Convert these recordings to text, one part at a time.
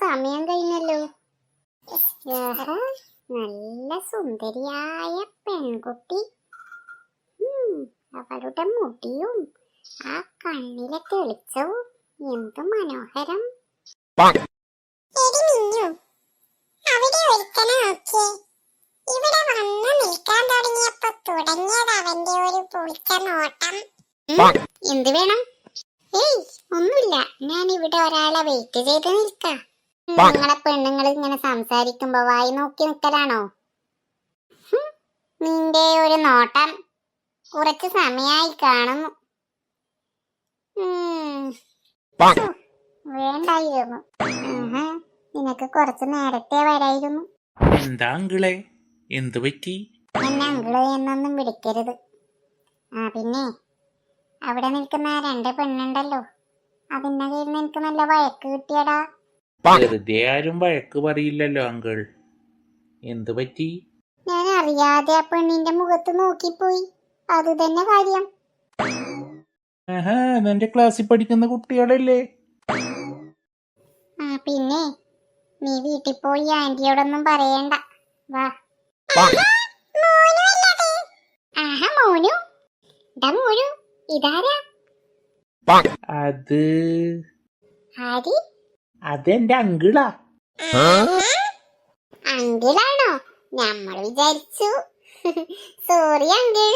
സമയം കഴിഞ്ഞല്ലോ. നല്ല സുന്ദരിയായ പെൺകുട്ടി. അവളുടെ മുടിയും ആ കണ്ണിലെ തെളിച്ചവും എന്ത് മനോഹരം. അവിടെ ഒരുത്തനെ നോക്കിയേ. ഇവിടെ വന്ന് നിൽക്കാൻ തുടങ്ങിയപ്പോ തുടങ്ങിയത് അവന്റെ ഒരു പൊളിച്ച നോട്ടം. എന്ത് വേണം? ഏയ് ഒന്നുമില്ല, ഞാൻ ഇവിടെ ഒരാളെ വെയിറ്റ് ചെയ്ത് നിൽക്കാം. നിങ്ങളെ പെണ്ണുങ്ങൾ ഇങ്ങനെ സംസാരിക്കുമ്പോ വായി നോക്കി നിൽക്കലാണോ? നിന്റെ ഒരു നോട്ടം കുറച്ച് സമയായി കാണുന്നു. വേണ്ടായിരുന്നു. നിനക്ക് കുറച്ച് നേരത്തെ വരായിരുന്നു. എന്താ അങ്കിളെ, എന്തു പറ്റി? എന്നെ അങ്കിള് എന്നൊന്നും വിളിക്കരുത്. പിന്നെ അവിടെ നിൽക്കുന്ന ആ 2 പെണ്ണുണ്ടല്ലോ, അതിന്റെ കയ്യിൽ നിനക്ക് നല്ല വഴക്ക് കിട്ടിയടാ. വെറുതെ ആരും വഴക്ക് പറയില്ലല്ലോ അങ്കിൾ. എന്തു പറ്റി? ഞാൻ അറിയാതെ ആ പെണ്ണിന്റെ മുഖത്ത് നോക്കിപ്പോയി, അത് തന്നെ കാര്യം. നിന്റെ ക്ലാസ്സിൽ പഠിക്കുന്ന കുട്ടികളല്ലേ? പിന്നെ നീ വീട്ടിൽ പോയി ആന്റിയോടൊന്നും പറയണ്ട. വാ. മോനു, മോനു, ഇതാരാ? അതെന്റെ അങ്കിളാ. അങ്കിളാണോ? നമ്മൾ വിചാരിച്ചു. സോറി അങ്കിൾ,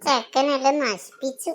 ചെക്കനെല്ലാം നശിപ്പിച്ചു.